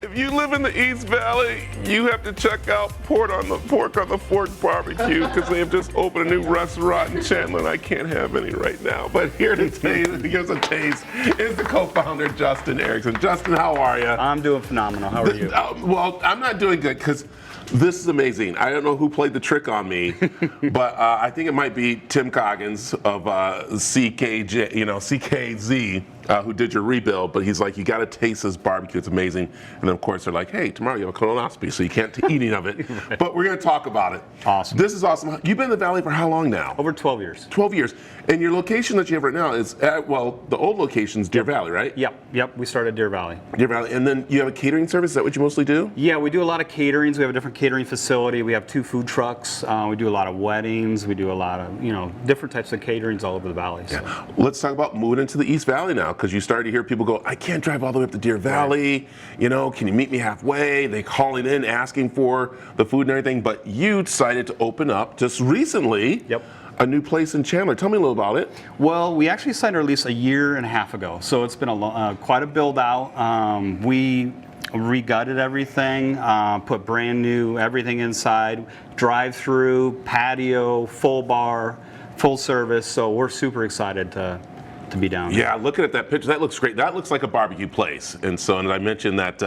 If you live in the East Valley, you have to check out Pork on the Fork barbecue because they have just opened a new restaurant in Chandler, and I can't have any right now. But here to give us a taste is the co-founder, Justin Erickson. Justin, how are you? I'm doing phenomenal. How are you? Well, I'm not doing good because this is amazing. I don't know who played the trick on me, but I think it might be Tim Coggins of CKZ, who did your rebuild. But he's like, you got to taste this barbecue. It's amazing. And then, of course, they're like, hey, tomorrow you have a colonoscopy, so you can't eat any of it. Right. But we're going to talk about it. Awesome. This is awesome. You've been in the Valley for how long now? Over 12 years. 12 years. And your location that you have right now is, the old location's Deer Valley, right? Yep. We started Deer Valley. Deer Valley. And then you have a catering service. Is that what you mostly do? Yeah, we do a lot of caterings. We have a different catering facility. We have 2 food trucks. We do a lot of weddings. We do a lot of, different types of caterings all over the valley. So. Yeah. Let's talk about moving into the East Valley now, because you started to hear people go, I can't drive all the way up to Deer Valley. Right. Can you meet me halfway? They calling in, asking for the food and everything. But you decided to open up just recently. Yep. A new place in Chandler. Tell me a little about it. Well, we actually signed our lease a year and a half ago, so it's been quite a build out. We re-gutted everything, put brand new everything inside, drive-through, patio, full bar, full service. So we're super excited to be down there. Yeah, looking at that picture, that looks great. That looks like a barbecue place. And so, and I mentioned that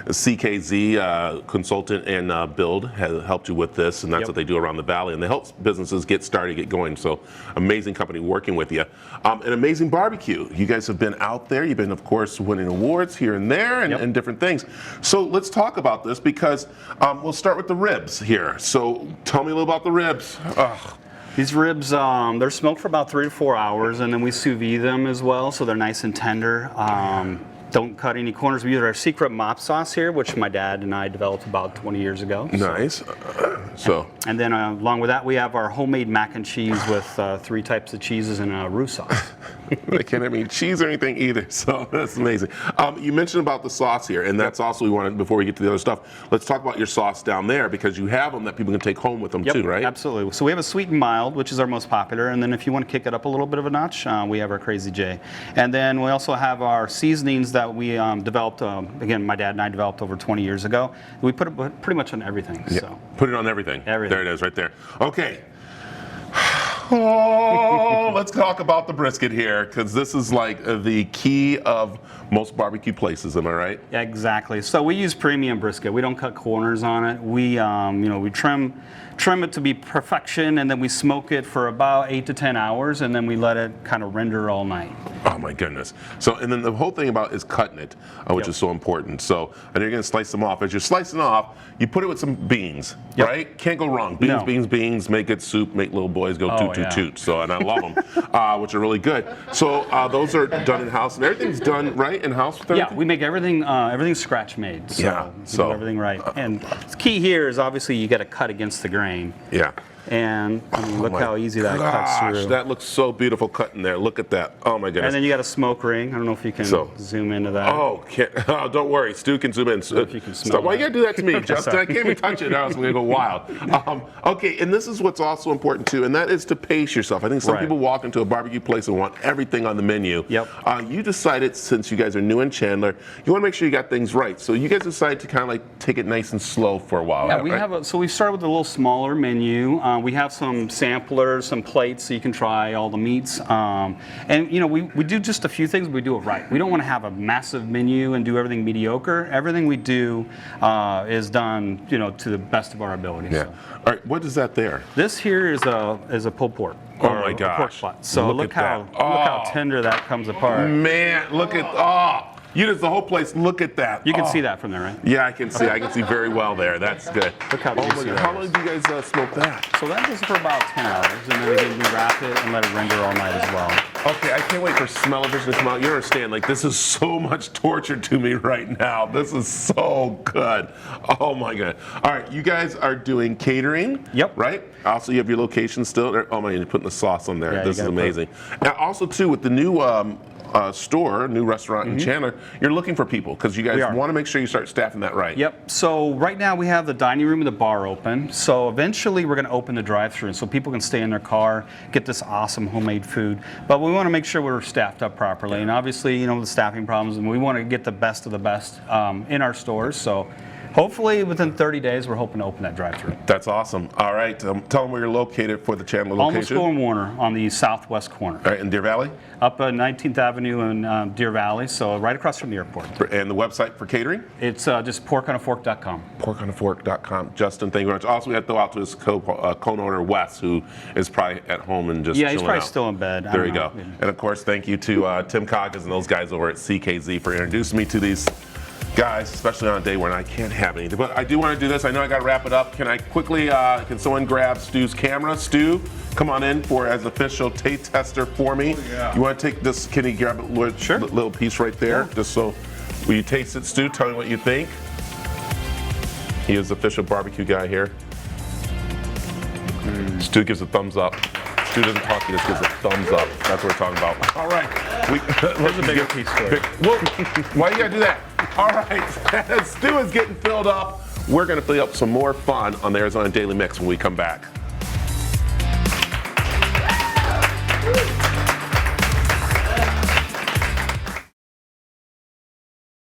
CKZ consultant and Build has helped you with this, and that's what they do around the valley. And they help businesses get started, get going. So, amazing company working with you. An amazing barbecue. You guys have been out there. You've been, of course, winning awards here and there and different things. So, let's talk about this because we'll start with the ribs here. So, tell me a little about the ribs. These ribs, they're smoked for about 3 to 4 hours, and then we sous vide them as well, so they're nice and tender. Don't cut any corners. We use our secret mop sauce here, which my dad and I developed about 20 years ago. Nice. And then along with that, we have our homemade mac and cheese with 3 types of cheeses and a roux sauce. I can't have any cheese or anything either, so that's amazing. You mentioned about the sauce here, and that's also we wanted, before we get to the other stuff, let's talk about your sauce down there, because you have them that people can take home with them too, right? Absolutely. So we have a sweet and mild, which is our most popular, and then if you want to kick it up a little bit of a notch, we have our Crazy J. And then we also have our seasonings that we developed, again, my dad and I developed over 20 years ago. We put it pretty much on everything. Yeah. So. Put it on everything. Everything. There it is, right there. Okay. Oh, let's talk about the brisket here, because this is like the key of most barbecue places. Am I right? Yeah, exactly. So we use premium brisket. We don't cut corners on it. We, we trim it to be perfection, and then we smoke it for about 8 to 10 hours, and then we let it kind of render all night. Oh my goodness. So, and then the whole thing about is cutting it, which is so important. So, and you're going to slice them off. As you're slicing off, you put it with some beans, right? Can't go wrong. Beans, make good soup, make little boys go toot. So, and I love them, which are really good. So, those are done in-house, and everything's done right in-house with everything? Yeah, we make everything, everything's scratch made. So, we do everything right. And the key here is obviously you got to cut against the grain. Yeah. And look how easy that cuts through. That looks so beautiful cutting there. Look at that. Oh my goodness. And then you got a smoke ring. I don't know if you can zoom into that. Oh, don't worry. Stu can zoom in. If you can smell why you got to do that to me, Justin? I can't even touch it now, so I'm going to go wild. Okay, and this is what's also important too, and that is to pace yourself. I think some people walk into a barbecue place and want everything on the menu. Yep. You decided, since you guys are new in Chandler, you want to make sure you got things right. So you guys decided to kind of like take it nice and slow for a while. Yeah, we started with a little smaller menu. We have some samplers, some plates, so you can try all the meats. And we do just a few things, but we do it right. We don't want to have a massive menu and do everything mediocre. Everything we do is done, to the best of our ability. Yeah. So. All right. What is that there? This here is a pulled pork. Oh my gosh. Pork flat. So look how tender that comes apart. Man, look at the whole place. Look at that. You can see that from there, right? Yeah, I can see. I can see very well there. That's good. Look how juicy that is. How long do you guys smoke that? So that goes for about 10 hours, and then again we wrap it and let it render all night as well. Okay, I can't wait for smell-o-vision to come out. You understand? Like, this is so much torture to me right now. This is so good. Oh my god. All right, you guys are doing catering. Yep. Right. Also, you have your location still. Oh my, you're putting the sauce on there. Yeah, this is amazing. Now, also too, with the new store, a new restaurant in Chandler, you're looking for people because you guys We are. want to make sure you start staffing that right. Yep. So right now we have the dining room and the bar open. So eventually we're going to open the drive-thru so people can stay in their car, get this awesome homemade food. But we want to make sure we're staffed up properly. And obviously, you know, the staffing problems, and we want to get the best of the best in our stores. So hopefully within 30 days, we're hoping to open that drive-thru. That's awesome. All right, tell them where you're located for the Chandler Almost location. School and Warner on the southwest corner. All right, in Deer Valley? Up 19th Avenue in Deer Valley, so right across from the airport. And the website for catering? It's just porkonafork.com. Porkonafork.com. Justin, thank you very much. Also, we have to throw out to his co-owner, Wes, who is probably at home and just Yeah, he's chilling probably out. still in bed. I There don't you know. go. And of course, thank you to Tim Coggins and those guys over at CKZ for introducing me to these guys, especially on a day when I can't have anything. But I do want to do this. I know I got to wrap it up. Can I quickly, can someone grab Stu's camera? Stu, come on in for as official taste tester for me. You want to take this, can you grab a little piece right there? Just so, will you taste it, Stu? Tell me what you think. He is the official barbecue guy here. Stu gives a thumbs up. Stu doesn't talk, he just gives a thumbs up. That's what we're talking about. All right. There's a bigger piece for you. Well, why you gotta do that? All right. As Stu is getting filled up, we're gonna fill up some more fun on the Arizona Daily Mix when we come back.